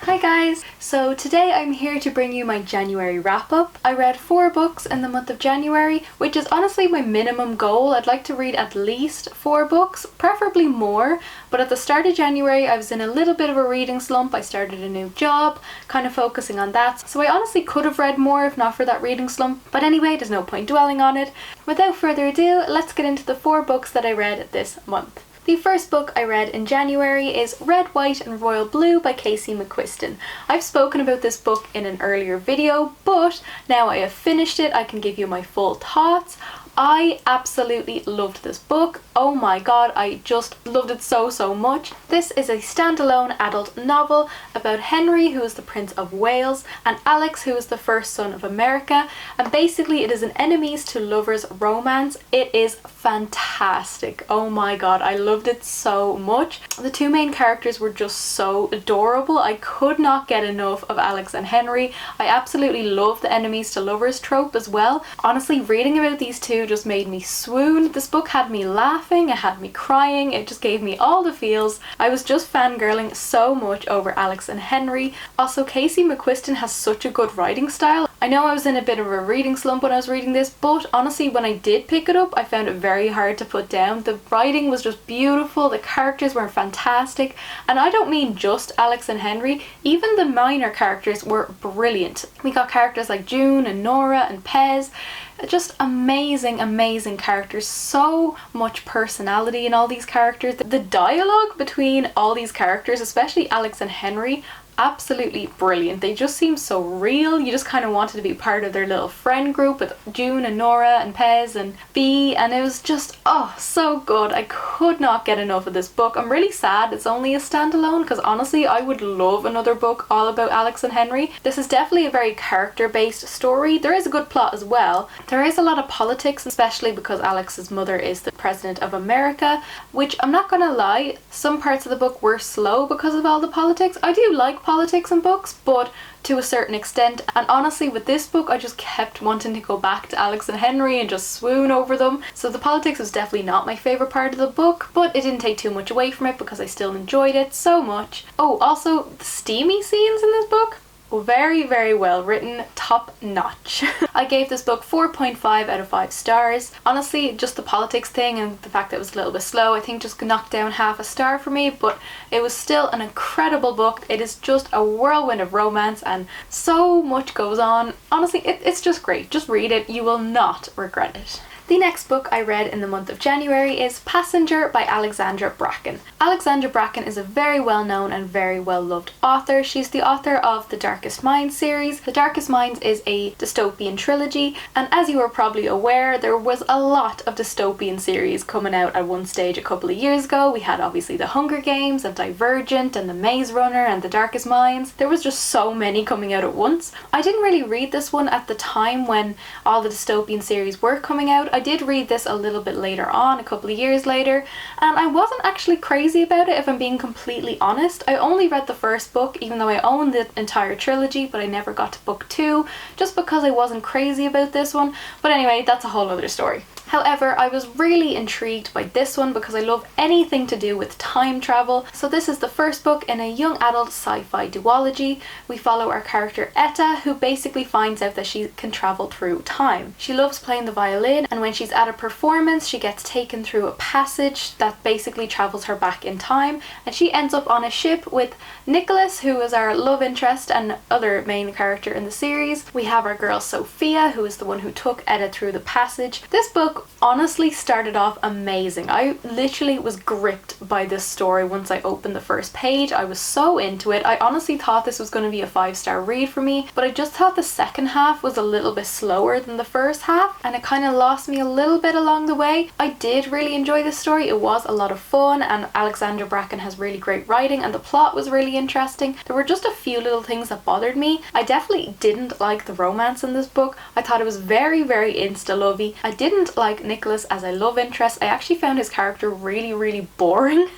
Hi guys! So today I'm here to bring you my January wrap up. I read 4 books in the month of January, which is honestly my minimum goal. I'd like to read at least 4 books, preferably more, but at the start of January I was in a little bit of a reading slump. I started a new job, kind of focusing on that, so I honestly could have read more if not for that reading slump, but anyway, there's no point dwelling on it. Without further ado, let's get into the 4 books that I read this month. The first book I read in January is Red, White and Royal Blue by Casey McQuiston. I've spoken about this book in an earlier video, but now I have finished it, I can give you my full thoughts. I absolutely loved this book. Oh my god, I just loved it so much. This is a standalone adult novel about Henry, who is the Prince of Wales, and Alex, who is the first son of America, and basically it is an enemies to lovers romance. It is fantastic. Oh my god, I loved it so much. The 2 main characters were just so adorable. I could not get enough of Alex and Henry. I absolutely love the enemies to lovers trope as well. Honestly, reading about these 2 just made me swoon. This book had me laughing, it had me crying, it just gave me all the feels. I was just fangirling so much over Alex and Henry. Also, Casey McQuiston has such a good writing style. I know I was in a bit of a reading slump when I was reading this, but honestly when I did pick it up I found it very hard to put down. The writing was just beautiful, the characters were fantastic, and I don't mean just Alex and Henry, even the minor characters were brilliant. We got characters like June and Nora and Pez. Just amazing characters, so much personality in all these characters. The dialogue between all these characters, especially Alex and Henry, absolutely brilliant. They just seem so real. You just kind of wanted to be part of their little friend group with June and Nora and Pez and Bea, and it was just so good. I could not get enough of this book. I'm really sad it's only a standalone because honestly I would love another book all about Alex and Henry. This is definitely a very character based story. There is a good plot as well. There is a lot of politics, especially because Alex's mother is the President of America, which I'm not gonna lie, some parts of the book were slow because of all the politics. I do like politics in books, but to a certain extent, and honestly with this book I just kept wanting to go back to Alex and Henry and just swoon over them. So the politics was definitely not my favourite part of the book, but it didn't take too much away from it because I still enjoyed it so much. Oh, also the steamy scenes in this book, very well written, top notch. I gave this book 4.5 out of 5 stars. Honestly, just the politics thing and the fact that it was a little bit slow I think just knocked down half a star for me, but it was still an incredible book. It is just a whirlwind of romance and so much goes on. Honestly, it's just great. Just read it, you will not regret it. The next book I read in the month of January is Passenger by Alexandra Bracken. Alexandra Bracken is a very well known and very well loved author. She's the author of the Darkest Minds series. The Darkest Minds is a dystopian trilogy, and as you are probably aware, there was a lot of dystopian series coming out at one stage a couple of years ago. We had obviously the Hunger Games and Divergent and the Maze Runner and the Darkest Minds. There was just so many coming out at once. I didn't really read this one at the time when all the dystopian series were coming out. I did read this a little bit later on, a couple of years later, and I wasn't actually crazy about it if I'm being completely honest. I only read the first book even though I owned the entire trilogy, but I never got to book 2 just because I wasn't crazy about this one. But anyway, that's a whole other story. However, I was really intrigued by this one because I love anything to do with time travel. So this is the first book in a young adult sci-fi duology. We follow our character Etta, who basically finds out that she can travel through time. She loves playing the violin, and when she's at a performance she gets taken through a passage that basically travels her back in time, and she ends up on a ship with Nicholas, who is our love interest and other main character in the series. We have our girl Sophia, who is the one who took Etta through the passage. This book honestly started off amazing. I literally was gripped by this story once I opened the first page. I was so into it. I honestly thought this was going to be a 5-star read for me, but I just thought the second half was a little bit slower than the first half, and it kind of lost me a little bit along the way. I did really enjoy this story. It was a lot of fun, and Alexandra Bracken has really great writing, and the plot was really interesting. There were just a few little things that bothered me. I definitely didn't like the romance in this book. I thought it was very insta-lovey. I didn't like Nicholas as a love interest. I actually found his character really boring.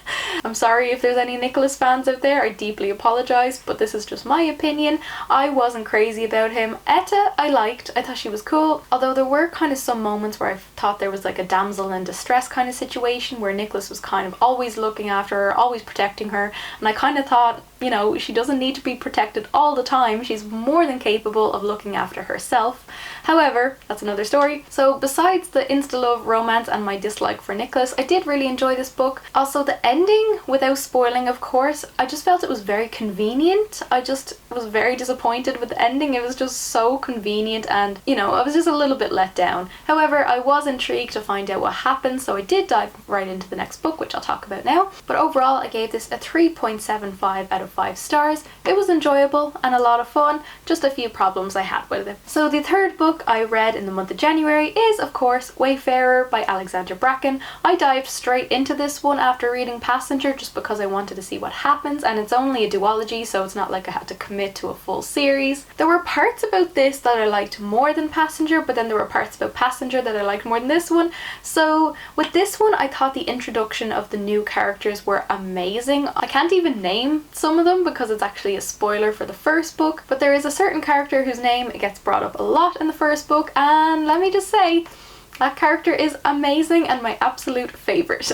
I'm sorry if there's any Nicholas fans out there, I deeply apologise, but this is just my opinion. I wasn't crazy about him. Etta I liked, I thought she was cool, although there were kind of some moments where I thought there was like a damsel in distress kind of situation where Nicholas was kind of always looking after her, always protecting her, and I kind of thought, you know, she doesn't need to be protected all the time. She's more than capable of looking after herself. However, that's another story. So besides the insta-love romance and my dislike for Nicholas, I did really enjoy this book. Also the ending, without spoiling of course, I just felt it was very convenient. I just was very disappointed with the ending. It was just so convenient and, you know, I was just a little bit let down. However, I was intrigued to find out what happened, so I did dive right into the next book, which I'll talk about now. But overall, I gave this a 3.75 out of 5 stars. It was enjoyable and a lot of fun, just a few problems I had with it. So the third book I read in the month of January is, of course, Wayfarer by Alexandra Bracken. I dived straight into this one after reading Passenger just because I wanted to see what happens, and it's only a duology, so it's not like I had to commit to a full series. There were parts about this that I liked more than Passenger, but then there were parts about Passenger that I liked more than this one. So with this one, I thought the introduction of the new characters were amazing. I can't even name some of them because it's actually a spoiler for the first book, but there is a certain character whose name gets brought up a lot in the first book, and let me just say, that character is amazing and my absolute favourite.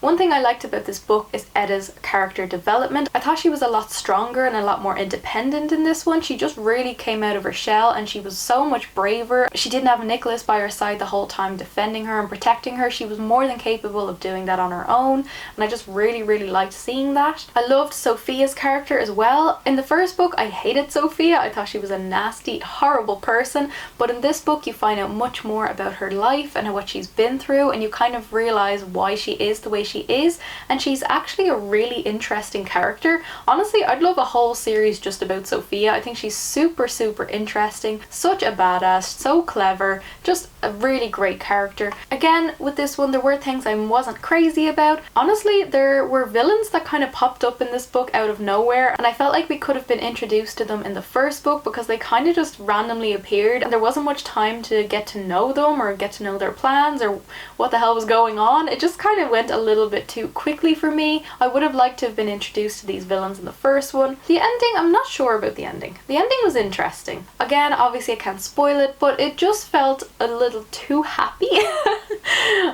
One thing I liked about this book is Edda's character development. I thought she was a lot stronger and a lot more independent in this one. She just really came out of her shell and she was so much braver. She didn't have Nicholas by her side the whole time defending her and protecting her. She was more than capable of doing that on her own, and I just really liked seeing that. I loved Sophia's character as well. In the first book I hated Sophia. I thought she was a nasty, horrible person, but in this book you find out much more about her life and what she's been through, and you kind of realize why she is the way she is, and she's actually a really interesting character. Honestly, I'd love a whole series just about Sophia. I think she's super interesting, such a badass, so clever, just a really great character. Again, with this one there were things I wasn't crazy about. Honestly, there were villains that kind of popped up in this book out of nowhere, and I felt like we could have been introduced to them in the first book because they kind of just randomly appeared and there wasn't much time to get to know them or get to know their plans or what the hell was going on. It just kind of went a little bit too quickly for me. I would have liked to have been introduced to these villains in the first one. The ending, I'm not sure about the ending. The ending was interesting. Again, obviously I can't spoil it, but it just felt a little too happy.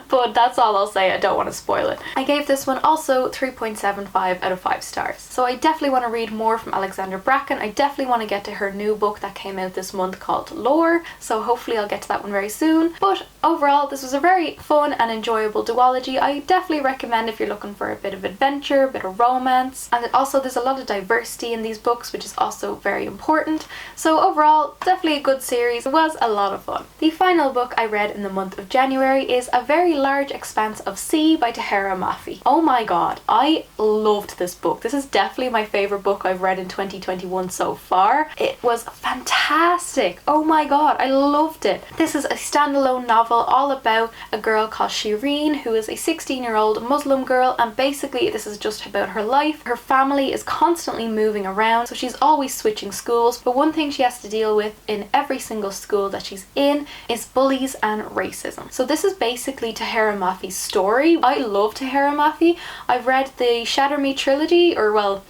But that's all I'll say. I don't want to spoil it. I gave this one also 3.75 out of 5 stars. So I definitely want to read more from Alexandra Bracken. I definitely want to get to her new book that came out this month called Lore, so hopefully I'll get to that one very soon. But overall, this was a very fun and enjoyable duology. I definitely recommend if you're looking for a bit of adventure, a bit of romance, and also there's a lot of diversity in these books, which is also very important. So overall, definitely a good series. It was a lot of fun. The final book I read in the month of January is A Very Large Expanse of Sea by Tahira Mafi. Oh my god, I loved this book. This is definitely my favourite book I've read in 2021 so far. It was fantastic. Oh my god, I loved it. This is a standalone novel all about a girl called Shireen, who is a 16-year-old Muslim girl, and basically this is just about her life. Her family is constantly moving around, so she's always switching schools, but one thing she has to deal with in every single school that she's in is bullies and racism. So this is basically Tahira Mafi's story. I love Tahira Mafi. I've read the Shatter Me trilogy, or well,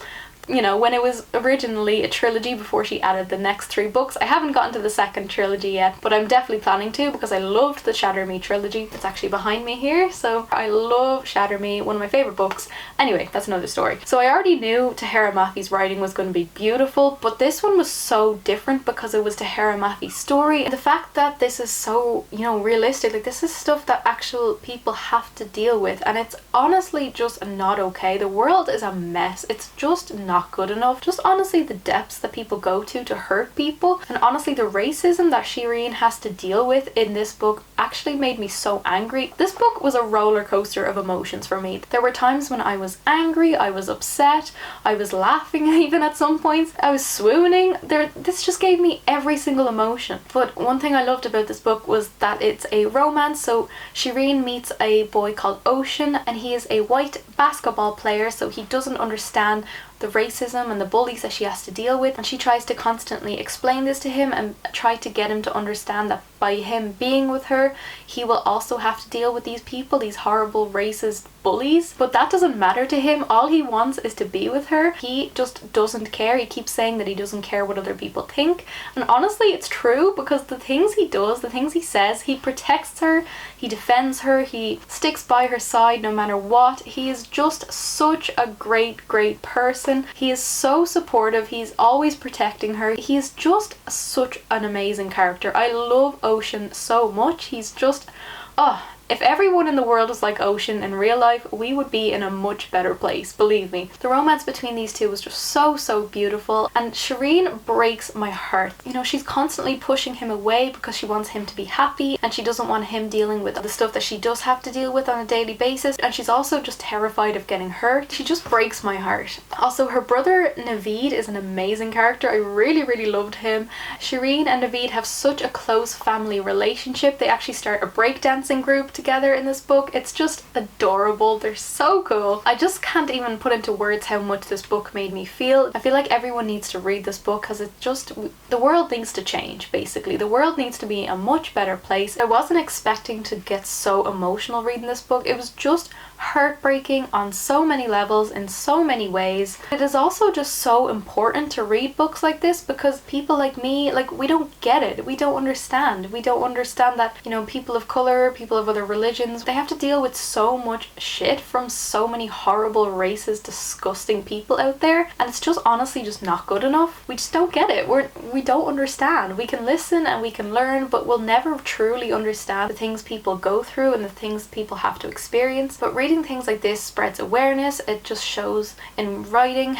you know, when it was originally a trilogy before she added the next 3 books. I haven't gotten to the second trilogy yet, but I'm definitely planning to because I loved the Shatter Me trilogy. It's actually behind me here, so I love Shatter Me, one of my favourite books. Anyway, that's another story. So I already knew Tahira Mafi's writing was going to be beautiful, but this one was so different because it was Tahira Mafi's story, and the fact that this is so, you know, realistic, like this is stuff that actual people have to deal with, and it's honestly just not okay. The world is a mess. It's just not good enough. Just honestly the depths that people go to hurt people, and honestly the racism that Shireen has to deal with in this book actually made me so angry. This book was a roller coaster of emotions for me. There were times when I was angry, I was upset, I was laughing even at some points, I was swooning. This just gave me every single emotion. But one thing I loved about this book was that it's a romance. So Shireen meets a boy called Ocean, and he is a white basketball player, so he doesn't understand the racism and the bullies that she has to deal with, and she tries to constantly explain this to him and try to get him to understand that by him being with her, he will also have to deal with these people, these horrible racist bullies. But that doesn't matter to him. All he wants is to be with her. He just doesn't care. He keeps saying that he doesn't care what other people think. And honestly, it's true, because the things he does, the things he says, he protects her, he defends her, he sticks by her side no matter what. He is just such a great, great person. He is so supportive. He's always protecting her. He is just such an amazing character. I love Ocean so much. He's just, oh, if everyone in the world was like Ocean in real life, we would be in a much better place, believe me. The romance between these two was just so, so beautiful, and Shireen breaks my heart. You know, she's constantly pushing him away because she wants him to be happy, and she doesn't want him dealing with the stuff that she does have to deal with on a daily basis, and she's also just terrified of getting hurt. She just breaks my heart. Also, her brother Naveed is an amazing character. I really, really loved him. Shireen and Naveed have such a close family relationship. They actually start a breakdancing group together in this book. It's just adorable. They're so cool. I just can't even put into words how much this book made me feel. I feel like everyone needs to read this book, because it just, the world needs to change, basically. The world needs to be a much better place. I wasn't expecting to get so emotional reading this book. It was just heartbreaking on so many levels, in so many ways. It is also just so important to read books like this, because people like me, like, we don't get it. We don't understand. We don't understand that, you know, people of color, people of other religions, they have to deal with so much shit from so many horrible, racist, disgusting people out there, and it's just honestly just not good enough. We just don't get it. We don't understand. We can listen and we can learn, but we'll never truly understand the things people go through and the things people have to experience. But reading things like this spreads awareness. It just shows in writing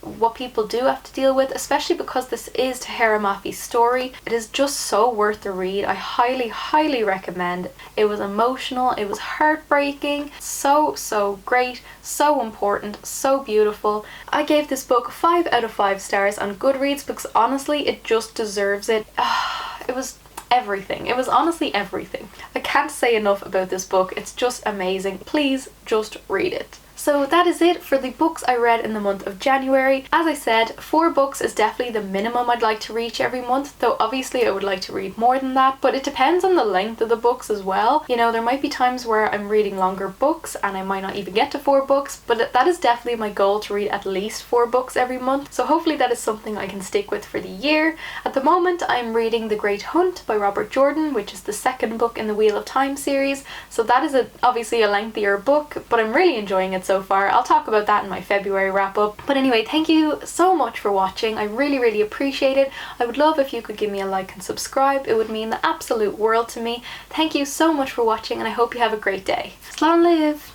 what people do have to deal with, especially because this is Tahira Mafi's story. It is just so worth the read. I highly, highly recommend. It was emotional, it was heartbreaking, so, so great, so important, so beautiful. I gave this book 5 out of 5 stars on Goodreads, because honestly, it just deserves it. It was everything. It was honestly everything. I can't say enough about this book. It's just amazing. Please just read it. So that is it for the books I read in the month of January. As I said, 4 books is definitely the minimum I'd like to reach every month, though obviously I would like to read more than that, but it depends on the length of the books as well. You know, there might be times where I'm reading longer books and I might not even get to 4 books, but that is definitely my goal, to read at least 4 books every month. So hopefully that is something I can stick with for the year. At the moment, I'm reading The Great Hunt by Robert Jordan, which is the 2nd book in the Wheel of Time series. So that is obviously a lengthier book, but I'm really enjoying it so far. I'll talk about that in my February wrap up. But anyway, thank you so much for watching. I really, really appreciate it. I would love if you could give me a like and subscribe. It would mean the absolute world to me. Thank you so much for watching, and I hope you have a great day. Slán live!